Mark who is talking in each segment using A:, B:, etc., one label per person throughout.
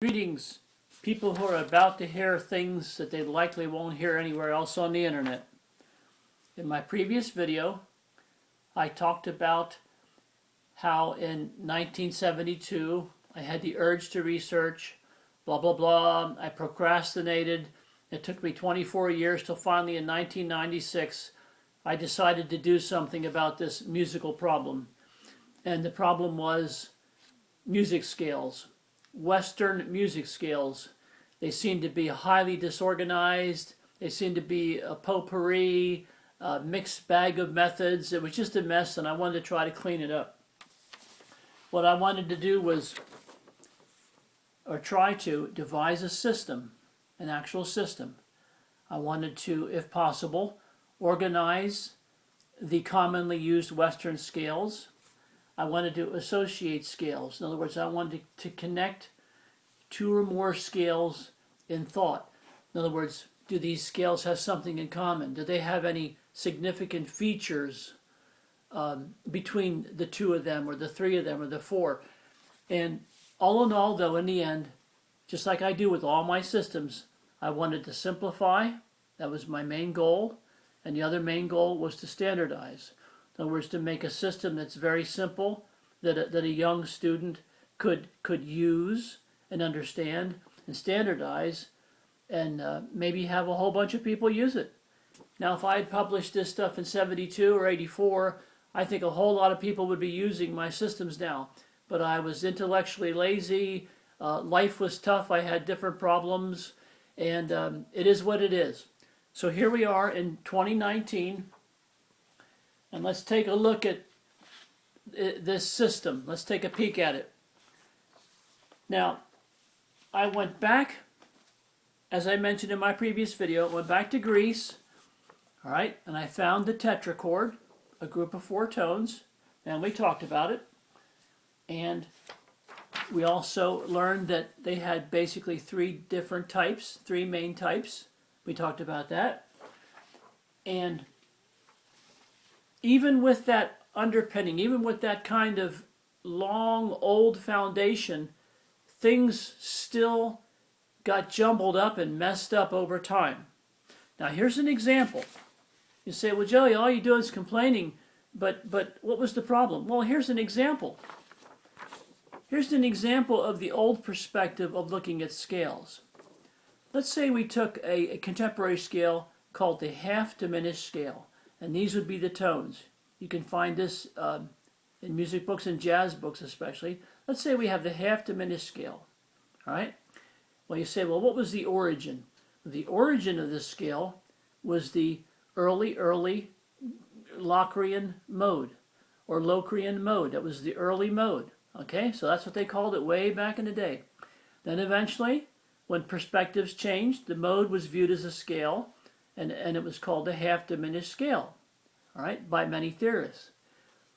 A: Greetings, people who are about to hear things that they likely won't hear anywhere else on the internet. In my previous video, I talked about how in 1972 I had the urge to research, blah blah blah, I procrastinated. It took me 24 years till finally in 1996 I decided to do something about this musical problem. And the problem was music scales. Western music scales. They seem to be highly disorganized. They seem to be a potpourri, a mixed bag of methods. It was just a mess, and I wanted to try to clean it up. What I wanted to do was, or try to, devise a system, an actual system. I wanted to, if possible, organize the commonly used Western scales. I wanted to associate scales. In other words, I wanted to connect two or more scales in thought. In other words, do these scales have something in common? Do they have any significant features between the two of them, or the three of them, or the four? And all in all, though, in the end, just like I do with all my systems, I wanted to simplify. That was my main goal. And the other main goal was to standardize. In other words, to make a system that's very simple, that a young student could use and understand and standardize, and maybe have a whole bunch of people use it. Now, if I had published this stuff in 72 or 84, I think a whole lot of people would be using my systems now. But I was intellectually lazy, life was tough, I had different problems, and it is what it is. So here we are in 2019. And let's take a look at this system. Let's take a peek at it. Now, I went back, as I mentioned in my previous video, went back to Greece, all right, and I found the tetrachord, a group of four tones, and we talked about it. And we also learned that they had basically three different types, three main types. We talked about that. And even with that underpinning, even with that kind of long, old foundation, things still got jumbled up and messed up over time. Now, here's an example. You say, well, Joey, all you do is complaining, but what was the problem? Well, here's an example. Here's an example of the old perspective of looking at scales. Let's say we took a contemporary scale called the half-diminished scale. And these would be the tones. You can find this in music books and jazz books especially. Let's say we have the half-diminished scale. All right? Well, you say, well, what was the origin? The origin of this scale was the early Locrian mode, or Locrian mode. That was the early mode. Okay? So that's what they called it way back in the day. Then eventually, when perspectives changed, the mode was viewed as a scale, and it was called the half-diminished scale, all right, by many theorists.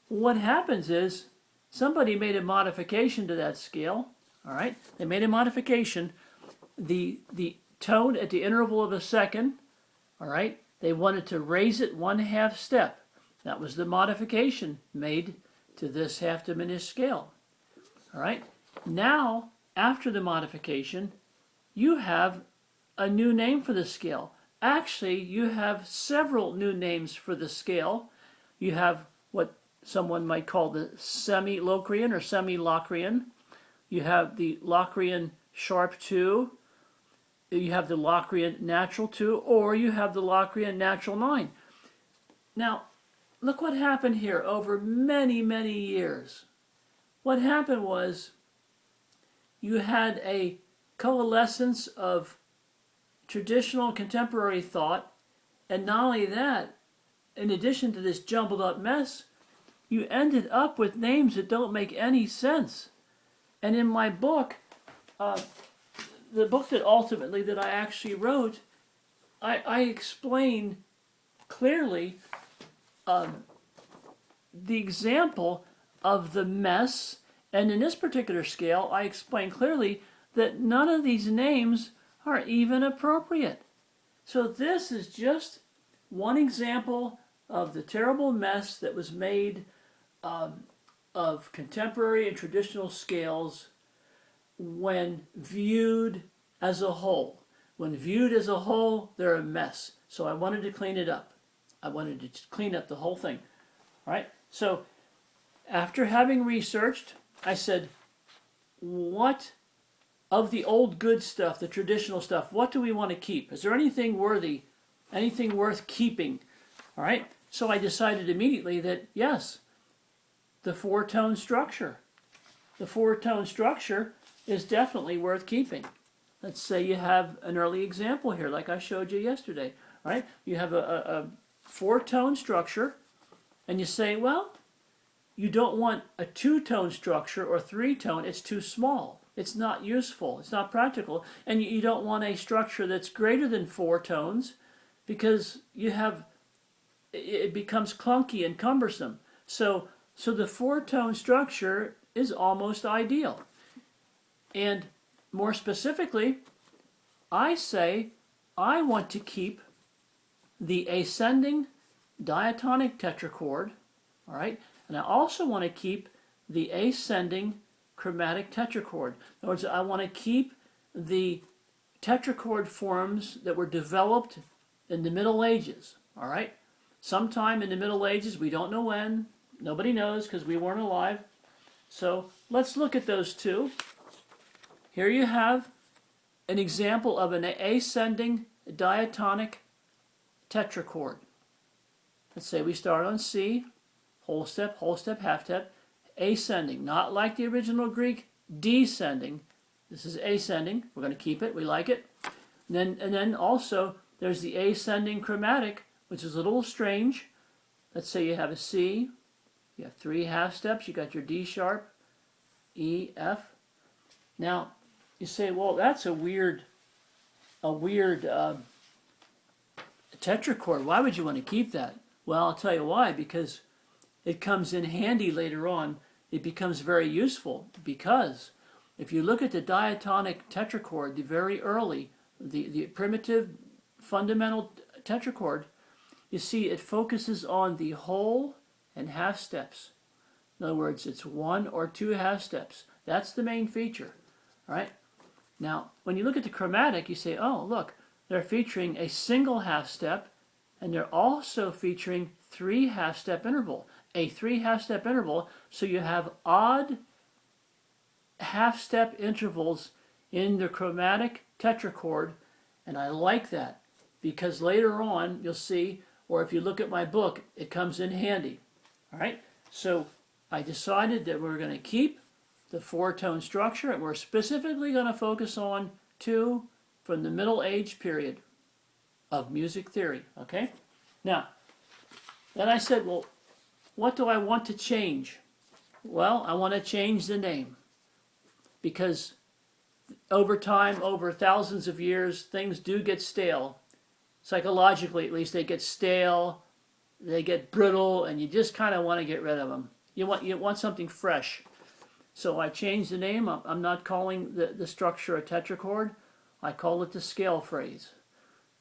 A: What happens is somebody made a modification to that scale, all right? They made a modification. The tone at the interval of a second, all right, they wanted to raise it 1/2 step. That was the modification made to this half-diminished scale, all right? Now, after the modification, you have a new name for the scale. Actually, you have several new names for the scale. You have what someone might call the semi-Locrian or semi-Locrian. You have the Locrian sharp 2. You have the Locrian natural 2, or you have the Locrian natural 9. Now, look what happened here over many, many years. What happened was you had a coalescence of traditional contemporary thought, and not only that, in addition to this jumbled up mess, you ended up with names that don't make any sense. And in my book, the book that I actually wrote, I explain clearly the example of the mess, and in this particular scale, I explain clearly that none of these names are even appropriate. So this is just one example of the terrible mess that was made of contemporary and traditional scales when viewed as a whole. When viewed as a whole, they're a mess. So I wanted to clean it up. I wanted to clean up the whole thing. All right? So after having researched, I said, what of the old good stuff, the traditional stuff, what do we want to keep? Is there anything worthy, anything worth keeping? All right? So I decided immediately that, yes, the four-tone structure. The four-tone structure is definitely worth keeping. Let's say you have an early example here, like I showed you yesterday. Right? You have a four-tone structure, and you say, well, you don't want a two-tone structure or three-tone. It's too small. It's not useful. It's not practical. And you don't want a structure that's greater than four tones because it becomes clunky and cumbersome. So the four-tone structure is almost ideal. And more specifically, I say I want to keep the ascending diatonic tetrachord, all right? And I also want to keep the ascending chromatic tetrachord. In other words, I want to keep the tetrachord forms that were developed in the Middle Ages, all right? Sometime in the Middle Ages, we don't know when, nobody knows because we weren't alive. So let's look at those two. Here you have an example of an ascending diatonic tetrachord. Let's say we start on C, whole step, half step, ascending, not like the original Greek, descending. This is ascending. We're going to keep it. We like it. And then also there's the ascending chromatic, which is a little strange. Let's say you have a C, you have three half steps, you got your D sharp, E, F. Now you say, well, that's a weird tetrachord. Why would you want to keep that? Well, I'll tell you why. Because it comes in handy later on. It becomes very useful because if you look at the diatonic tetrachord, the very early, the primitive fundamental tetrachord, you see it focuses on the whole and half steps. In other words, it's one or two half steps. That's the main feature. All right? Now, when you look at the chromatic, you say, oh, look, they're featuring a single half step, and they're also featuring three half step interval. A three half step interval, so you have odd half step intervals in the chromatic tetrachord, and I like that because later on you'll see, or if you look at my book, it comes in handy. All right, so I decided that we're going to keep the four-tone structure, and we're specifically going to focus on two from the Middle Age period of music theory, okay? Now, then I said, well, what do I want to change? Well, I want to change the name because over time, over thousands of years, things do get stale. Psychologically, at least, they get stale, they get brittle, and you just kind of want to get rid of them. You want something fresh. So I changed the name. I'm not calling the structure a tetrachord. I call it the scale phrase.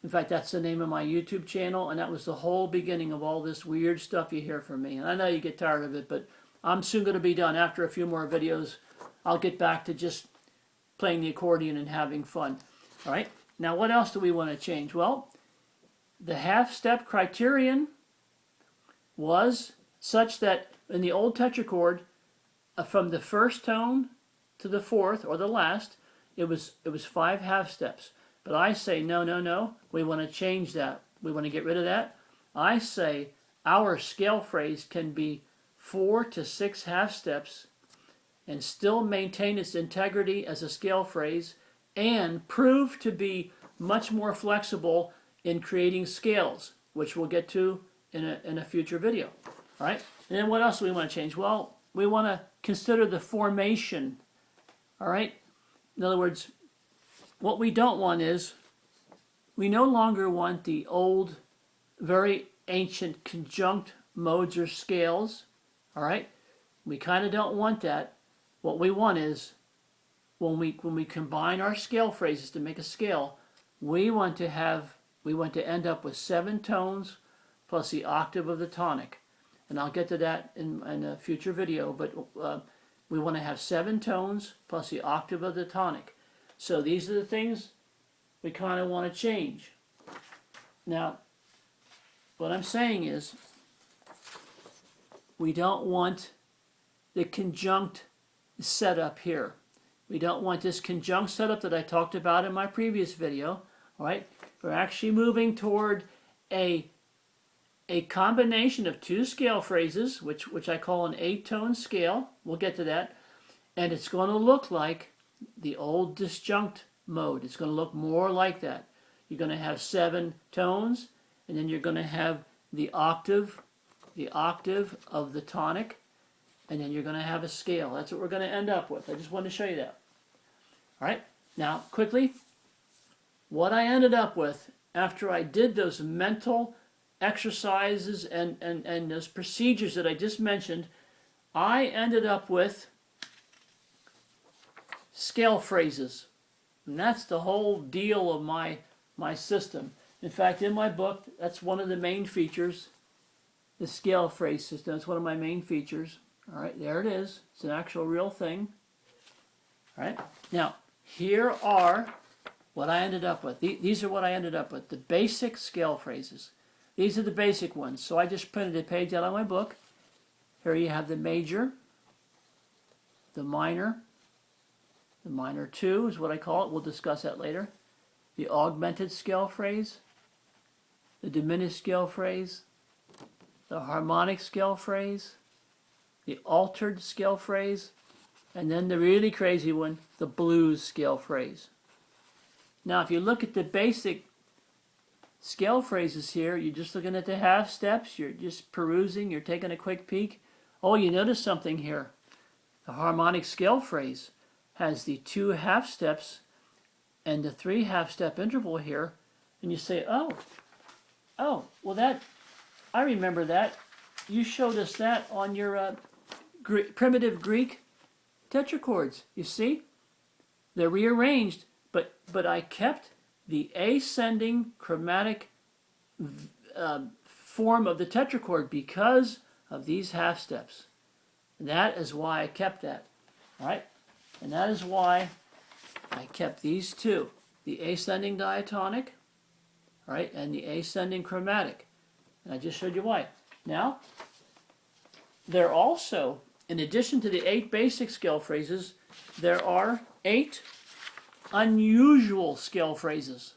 A: In fact, that's the name of my YouTube channel, and that was the whole beginning of all this weird stuff you hear from me. And I know you get tired of it, but I'm soon going to be done. After a few more videos, I'll get back to just playing the accordion and having fun. All right? Now, what else do we want to change? Well, the half-step criterion was such that in the old tetrachord, from the first tone to the fourth, or the last, it was 5 half steps. But I say, no, we want to change that. We want to get rid of that. I say our scale phrase can be 4 to 6 half steps and still maintain its integrity as a scale phrase and prove to be much more flexible in creating scales, which we'll get to in a future video. All right? And then what else do we want to change? Well, we want to consider the formation. All right? In other words, what we don't want is, we no longer want the old, very ancient conjunct modes or scales. All right? We kind of don't want that. What we want is, when we combine our scale phrases to make a scale, we want to end up with 7 tones plus the octave of the tonic. And I'll get to that in a future video, but We want to have 7 tones plus the octave of the tonic. So these are the things we kind of want to change. Now, what I'm saying is, we don't want the conjunct setup here. We don't want this conjunct setup that I talked about in my previous video. All right? We're actually moving toward a combination of 2 scale phrases, which I call an 8-tone scale. We'll get to that. And it's going to look like the old disjunct mode. It's going to look more like that. You're going to have 7 tones, and then you're going to have the octave of the tonic, and then you're going to have a scale. That's what we're going to end up with. I just wanted to show you that. All right. Now, quickly, what I ended up with after I did those mental exercises and those procedures that I just mentioned, I ended up with scale phrases. And that's the whole deal of my system. In fact, in my book, that's one of the main features, the scale phrase system. That's one of my main features. All right, there it is. It's an actual real thing. All right. Now, here are what I ended up with. These are what I ended up with. The basic scale phrases. These are the basic ones. So I just printed a page out of my book. Here you have the major, the minor 2 is what I call it. We'll discuss that later. The augmented scale phrase, the diminished scale phrase, the harmonic scale phrase, the altered scale phrase, and then the really crazy one, the blues scale phrase. Now, if you look at the basic scale phrases here, you're just looking at the half steps, you're just perusing, you're taking a quick peek. Oh, you notice something here. The harmonic scale phrase has the 2 half steps and the 3 half step interval here, and you say, oh, well that, I remember that. You showed us that on your primitive Greek tetrachords. You see? They're rearranged, but I kept the ascending chromatic form of the tetrachord because of these half steps. And that is why I kept that. All right? And that is why I kept these 2, the ascending diatonic, all right, and the ascending chromatic. And I just showed you why. Now, there also, in addition to the 8 basic scale phrases, there are 8 unusual scale phrases.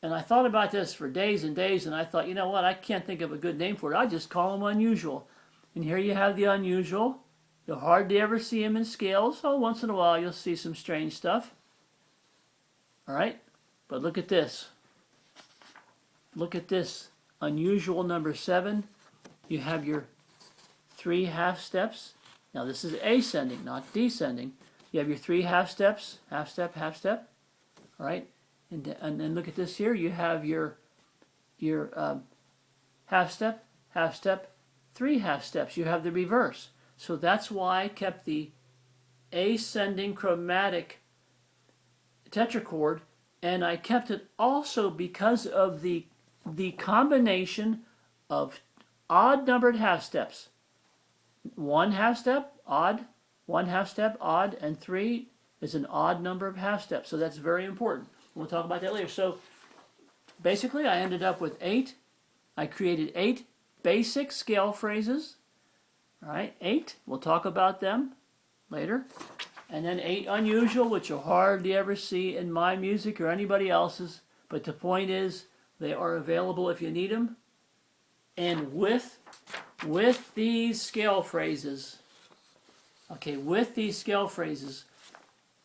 A: And I thought about this for days and days, and I thought, you know what, I can't think of a good name for it. I just call them unusual. And here you have the unusual. You'll hardly ever see them in scales. So once in a while you'll see some strange stuff. All right? But look at this. Look at this. Unusual number 7. You have your 3 half steps. Now this is ascending, not descending. You have your 3 half steps, half step, half step. All right? And then look at this here. You have your half step, 3 half steps. You have the reverse. So that's why I kept the ascending chromatic tetrachord, and I kept it also because of the combination of odd numbered half steps. 1 half step, odd, 1 half step, odd, and 3 is an odd number of half steps. So that's very important. We'll talk about that later. So basically I ended up with 8. I created 8 basic scale phrases. All right, 8. We'll talk about them later. And then 8 unusual, which you'll hardly ever see in my music or anybody else's. But the point is, they are available if you need them. And with these scale phrases,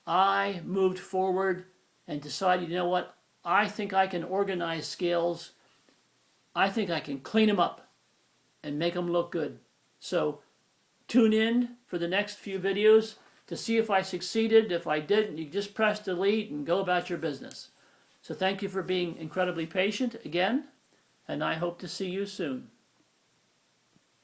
A: I moved forward and decided, you know what, I think I can organize scales. I think I can clean them up and make them look good. So tune in for the next few videos to see if I succeeded. If I didn't, you just press delete and go about your business. So thank you for being incredibly patient again, and I hope to see you soon.